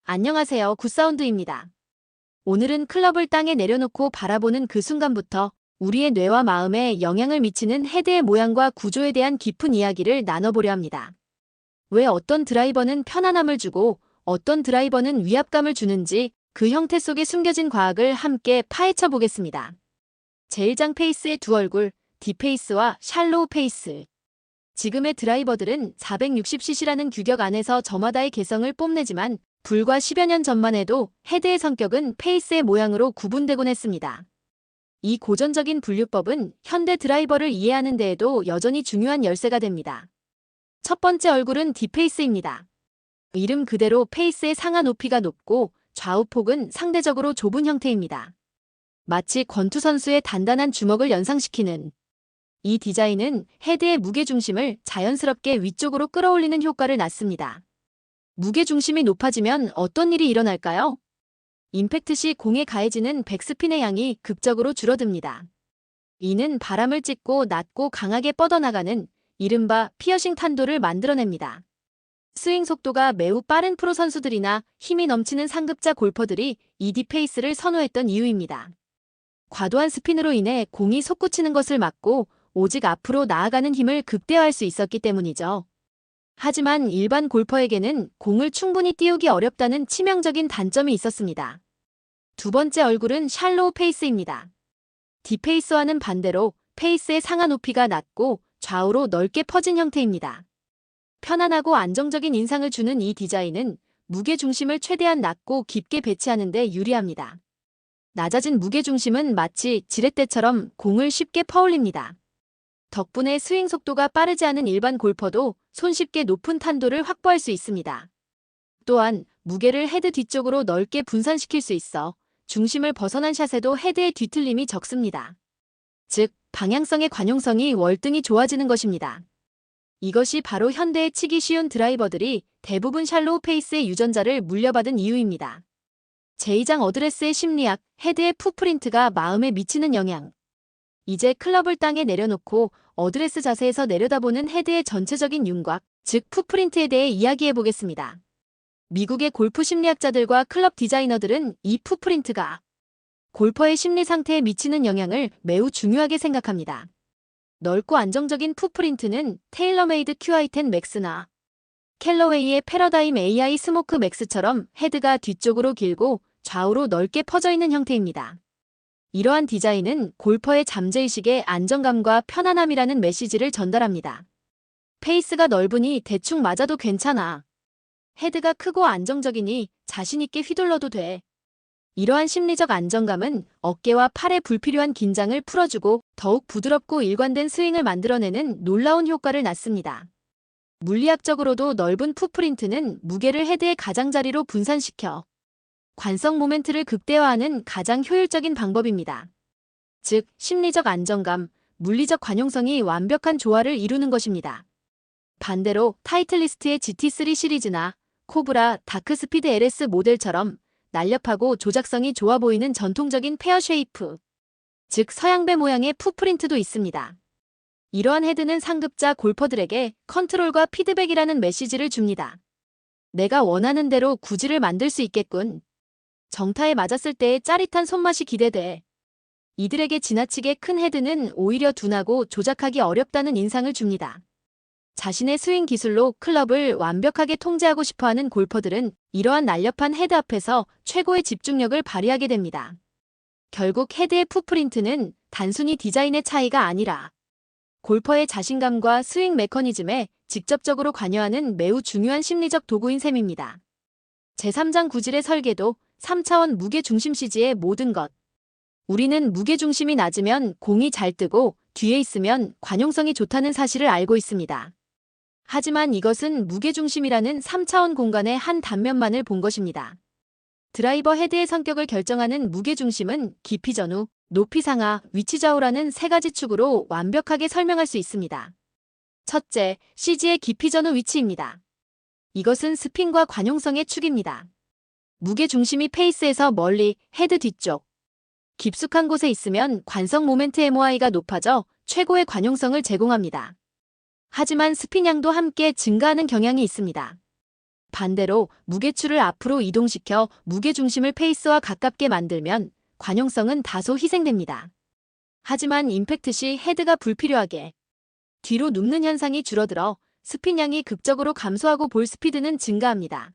안녕하세요. 굿사운드입니다. 오늘은 클럽을 땅에 내려놓고 바라보는 그 순간부터 우리의 뇌와 마음에 영향을 미치는 헤드의 모양과 구조에 대한 깊은 이야기를 나눠보려 합니다. 왜 어떤 드라이버는 편안함을 주고 어떤 드라이버는 위압감을 주는지 그 형태 속에 숨겨진 과학을 함께 파헤쳐 보겠습니다. 제1장 페이스의 두 얼굴, 딥페이스와 샬로우 페이스. 지금의 드라이버들은 460cc라는 규격 안에서 저마다의 개성을 뽐내지만 불과 10여 년 전만 해도 헤드의 성격은 페이스의 모양으로 구분되곤 했습니다. 이 고전적인 분류법은 현대 드라이버를 이해하는 데에도 여전히 중요한 열쇠가 됩니다. 첫 번째 얼굴은 딥페이스입니다. 이름 그대로 페이스의 상하 높이가 높고 좌우 폭은 상대적으로 좁은 형태입니다. 마치 권투 선수의 단단한 주먹을 연상시키는 이 디자인은 헤드의 무게중심을 자연스럽게 위쪽으로 끌어올리는 효과를 낳습니다. 무게중심이 높아지면 어떤 일이 일어날까요? 임팩트 시 공에 가해지는 백스핀의 양이 극적으로 줄어듭니다. 이는 바람을 찍고 낮고 강하게 뻗어나가는 이른바 피어싱 탄도를 만들어냅니다. 스윙 속도가 매우 빠른 프로 선수들이나 힘이 넘치는 상급자 골퍼들이 이 딥페이스를 선호했던 이유입니다. 과도한 스핀으로 인해 공이 솟구치는 것을 막고 오직 앞으로 나아가는 힘을 극대화할 수 있었기 때문이죠. 하지만 일반 골퍼에게는 공을 충분히 띄우기 어렵다는 치명적인 단점이 있었습니다. 두 번째 얼굴은 샬로우 페이스입니다. 딥페이스와는 반대로 페이스의 상하 높이가 낮고 좌우로 넓게 퍼진 형태입니다. 편안하고 안정적인 인상을 주는 이 디자인은 무게중심을 최대한 낮고 깊게 배치하는 데 유리합니다. 낮아진 무게중심은 마치 지렛대처럼 공을 쉽게 퍼올립니다. 덕분에 스윙 속도가 빠르지 않은 일반 골퍼도 손쉽게 높은 탄도를 확보할 수 있습니다. 또한 무게를 헤드 뒤쪽으로 넓게 분산시킬 수 있어 중심을 벗어난 샷에도 헤드의 뒤틀림이 적습니다. 즉, 방향성의 관용성이 월등히 좋아지는 것입니다. 이것이 바로 현대의 치기 쉬운 드라이버들이 대부분 샬로우 페이스의 유전자를 물려받은 이유입니다. 제2장 어드레스의 심리학, 헤드의 풋프린트가 마음에 미치는 영향. 이제 클럽을 땅에 내려놓고 어드레스 자세에서 내려다보는 헤드의 전체적인 윤곽, 즉 풋프린트에 대해 이야기해보겠습니다. 미국의 골프 심리학자들과 클럽 디자이너들은 이 풋프린트가 골퍼의 심리 상태에 미치는 영향을 매우 중요하게 생각합니다. 넓고 안정적인 풋프린트는 테일러메이드 QI10 맥스나 캘러웨이의 패러다임 AI 스모크 맥스처럼 헤드가 뒤쪽으로 길고 좌우로 넓게 퍼져 있는 형태입니다. 이러한 디자인은 골퍼의 잠재의식에 안정감과 편안함이라는 메시지를 전달합니다. 페이스가 넓으니 대충 맞아도 괜찮아. 헤드가 크고 안정적이니 자신있게 휘둘러도 돼. 이러한 심리적 안정감은 어깨와 팔의 불필요한 긴장을 풀어주고 더욱 부드럽고 일관된 스윙을 만들어내는 놀라운 효과를 낳습니다. 물리학적으로도 넓은 풋프린트는 무게를 헤드의 가장자리로 분산시켜 관성 모멘트를 극대화하는 가장 효율적인 방법입니다. 즉, 심리적 안정감, 물리적 관용성이 완벽한 조화를 이루는 것입니다. 반대로 타이틀리스트의 GT3 시리즈나 코브라 다크스피드 LS 모델처럼 날렵하고 조작성이 좋아 보이는 전통적인 페어 쉐이프, 즉 서양배 모양의 풋프린트도 있습니다. 이러한 헤드는 상급자 골퍼들에게 컨트롤과 피드백이라는 메시지를 줍니다. 내가 원하는 대로 구질을 만들 수 있겠군. 정타에 맞았을 때의 짜릿한 손맛이 기대돼. 이들에게 지나치게 큰 헤드는 오히려 둔하고 조작하기 어렵다는 인상을 줍니다. 자신의 스윙 기술로 클럽을 완벽하게 통제하고 싶어하는 골퍼들은 이러한 날렵한 헤드 앞에서 최고의 집중력을 발휘하게 됩니다. 결국 헤드의 풋프린트는 단순히 디자인의 차이가 아니라 골퍼의 자신감과 스윙 메커니즘에 직접적으로 관여하는 매우 중요한 심리적 도구인 셈입니다. 제3장 구질의 설계도, 3차원 무게중심 CG의 모든 것. 우리는 무게중심이 낮으면 공이 잘 뜨고 뒤에 있으면 관용성이 좋다는 사실을 알고 있습니다. 하지만 이것은 무게중심이라는 3차원 공간의 한 단면만을 본 것입니다. 드라이버 헤드의 성격을 결정하는 무게중심은 깊이 전후, 높이 상하, 위치 좌우라는 세 가지 축으로 완벽하게 설명할 수 있습니다. 첫째, CG의 깊이 전후 위치입니다. 이것은 스핀과 관용성의 축입니다. 무게중심이 페이스에서 멀리, 헤드 뒤쪽, 깊숙한 곳에 있으면 관성 모멘트 MOI가 높아져 최고의 관용성을 제공합니다. 하지만 스핀 양도 함께 증가하는 경향이 있습니다. 반대로 무게추를 앞으로 이동시켜 무게중심을 페이스와 가깝게 만들면 관용성은 다소 희생됩니다. 하지만 임팩트 시 헤드가 불필요하게 뒤로 눕는 현상이 줄어들어 스핀량이 극적으로 감소하고 볼 스피드는 증가합니다.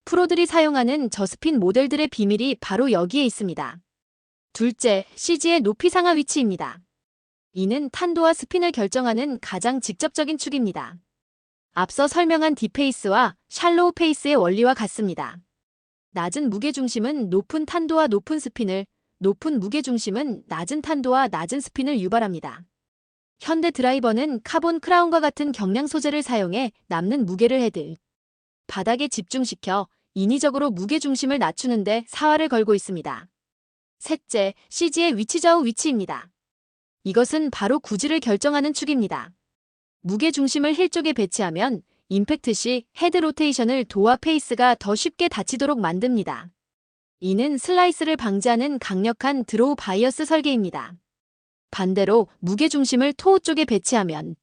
프로들이 사용하는 저스핀 모델들의 비밀이 바로 여기에 있습니다. 둘째, CG의 높이 상하 위치입니다. 이는 탄도와 스핀을 결정하는 가장 직접적인 축입니다. 앞서 설명한 딥페이스와 샬로우 페이스의 원리와 같습니다. 낮은 무게중심은 높은 탄도와 높은 스핀을, 높은 무게중심은 낮은 탄도와 낮은 스핀을 유발합니다. 현대 드라이버는 카본 크라운과 같은 경량 소재를 사용해 남는 무게를 헤드, 바닥에 집중시켜 인위적으로 무게중심을 낮추는데 사활을 걸고 있습니다. 셋째, CG의 위치 좌우 위치입니다. 이것은 바로 구질을 결정하는 축입니다. 무게중심을 힐 쪽에 배치하면 임팩트 시 헤드 로테이션을 도와 페이스가 더 쉽게 닫히도록 만듭니다. 이는 슬라이스를 방지하는 강력한 드로우 바이어스 설계입니다. 반대로 무게중심을 토우 쪽에 배치하면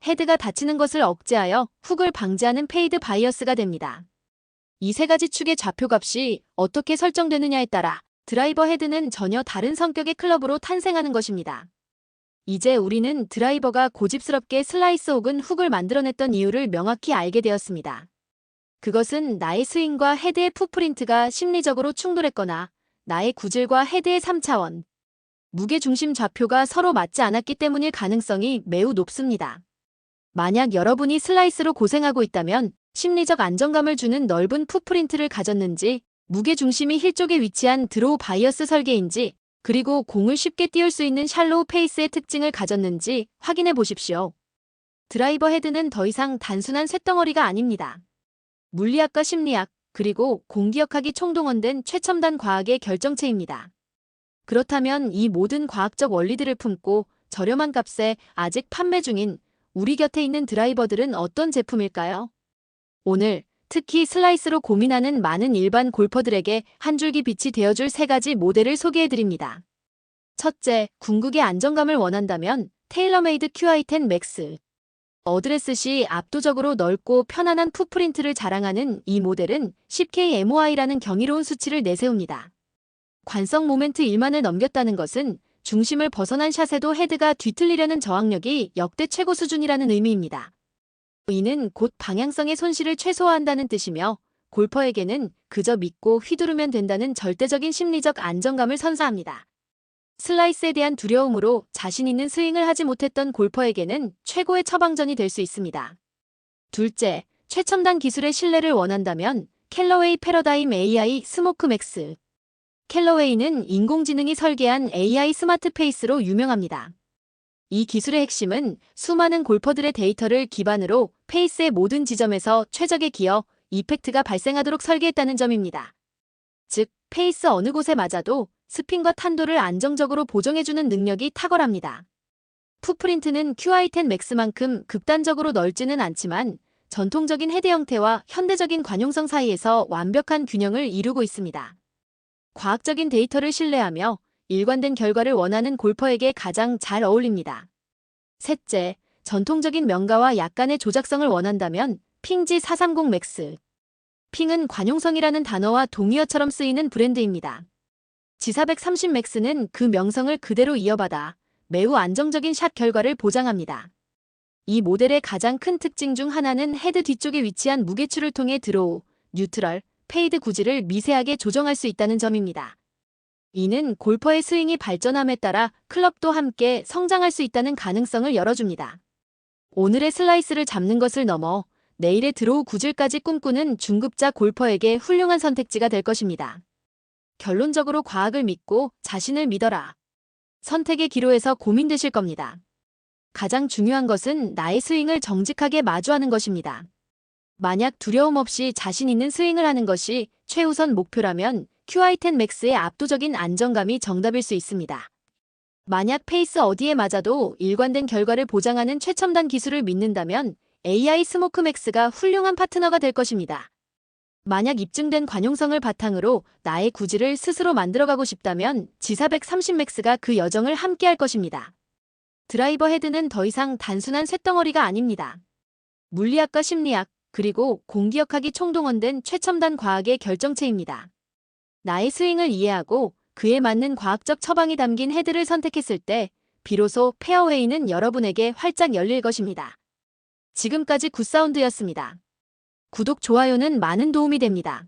헤드가 닫히는 것을 억제하여 훅을 방지하는 페이드 바이어스가 됩니다. 이 세 가지 축의 좌표값이 어떻게 설정되느냐에 따라 드라이버 헤드는 전혀 다른 성격의 클럽으로 탄생하는 것입니다. 이제 우리는 드라이버가 고집스럽게 슬라이스 혹은 훅을 만들어냈던 이유를 명확히 알게 되었습니다. 그것은 나의 스윙과 헤드의 풋프린트가 심리적으로 충돌했거나 나의 구질과 헤드의 3차원, 무게중심 좌표가 서로 맞지 않았기 때문일 가능성이 매우 높습니다. 만약 여러분이 슬라이스로 고생하고 있다면 심리적 안정감을 주는 넓은 풋프린트를 가졌는지, 무게중심이 힐 쪽에 위치한 드로우 바이어스 설계인지, 그리고 공을 쉽게 띄울 수 있는 샬로우 페이스의 특징을 가졌는지 확인해 보십시오. 드라이버 헤드는 더 이상 단순한 쇳덩어리가 아닙니다. 물리학과 심리학, 그리고 공기역학이 총동원된 최첨단 과학의 결정체입니다. 그렇다면 이 모든 과학적 원리들을 품고 저렴한 값에 아직 판매 중인 우리 곁에 있는 드라이버들은 어떤 제품일까요? 오늘 특히 슬라이스로 고민하는 많은 일반 골퍼들에게 한 줄기 빛이 되어줄 세 가지 모델을 소개해드립니다. 첫째, 궁극의 안정감을 원한다면 테일러메이드 QI10 맥스. 어드레스 시 압도적으로 넓고 편안한 풋프린트를 자랑하는 이 모델은 10kMOI라는 경이로운 수치를 내세웁니다. 관성 모멘트 1만을 넘겼다는 것은 중심을 벗어난 샷에도 헤드가 뒤틀리려는 저항력이 역대 최고 수준이라는 의미입니다. 이는 곧 방향성의 손실을 최소화한다는 뜻이며 골퍼에게는 그저 믿고 휘두르면 된다는 절대적인 심리적 안정감을 선사합니다. 슬라이스에 대한 두려움으로 자신 있는 스윙을 하지 못했던 골퍼에게는 최고의 처방전이 될 수 있습니다. 둘째, 최첨단 기술의 신뢰를 원한다면 캘러웨이 패러다임 AI 스모크 맥스. 캘러웨이는 인공지능이 설계한 AI 스마트 페이스로 유명합니다. 이 기술의 핵심은 수많은 골퍼들의 데이터를 기반으로 페이스의 모든 지점에서 최적의 기어, 이펙트가 발생하도록 설계했다는 점입니다. 즉, 페이스 어느 곳에 맞아도 스핀과 탄도를 안정적으로 보정해주는 능력이 탁월합니다. 풋프린트는 QI10 맥스만큼 극단적으로 넓지는 않지만 전통적인 헤드 형태와 현대적인 관용성 사이에서 완벽한 균형을 이루고 있습니다. 과학적인 데이터를 신뢰하며 일관된 결과를 원하는 골퍼에게 가장 잘 어울립니다. 셋째, 전통적인 명가와 약간의 조작성을 원한다면 핑지 430 맥스. 핑은 관용성이라는 단어와 동의어처럼 쓰이는 브랜드입니다. G430 맥스는 그 명성을 그대로 이어받아 매우 안정적인 샷 결과를 보장합니다. 이 모델의 가장 큰 특징 중 하나는 헤드 뒤쪽에 위치한 무게추를 통해 드로우, 뉴트럴, 페이드 구질을 미세하게 조정할 수 있다는 점입니다. 이는 골퍼의 스윙이 발전함에 따라 클럽도 함께 성장할 수 있다는 가능성을 열어줍니다. 오늘의 슬라이스를 잡는 것을 넘어 내일의 드로우 구질까지 꿈꾸는 중급자 골퍼에게 훌륭한 선택지가 될 것입니다. 결론적으로 과학을 믿고 자신을 믿어라. 선택의 기로에서 고민되실 겁니다. 가장 중요한 것은 나의 스윙을 정직하게 마주하는 것입니다. 만약 두려움 없이 자신 있는 스윙을 하는 것이 최우선 목표라면 QI10 맥스의 압도적인 안정감이 정답일 수 있습니다. 만약 페이스 어디에 맞아도 일관된 결과를 보장하는 최첨단 기술을 믿는다면 AI 스모크 맥스가 훌륭한 파트너가 될 것입니다. 만약 입증된 관용성을 바탕으로 나의 구질을 스스로 만들어가고 싶다면 G430 맥스가 그 여정을 함께할 것입니다. 드라이버 헤드는 더 이상 단순한 쇳덩어리가 아닙니다. 물리학과 심리학, 그리고 공기역학이 총동원된 최첨단 과학의 결정체입니다. 나의 스윙을 이해하고 그에 맞는 과학적 처방이 담긴 헤드를 선택했을 때 비로소 페어웨이는 여러분에게 활짝 열릴 것입니다. 지금까지 굿사운드였습니다. 구독, 좋아요는 많은 도움이 됩니다.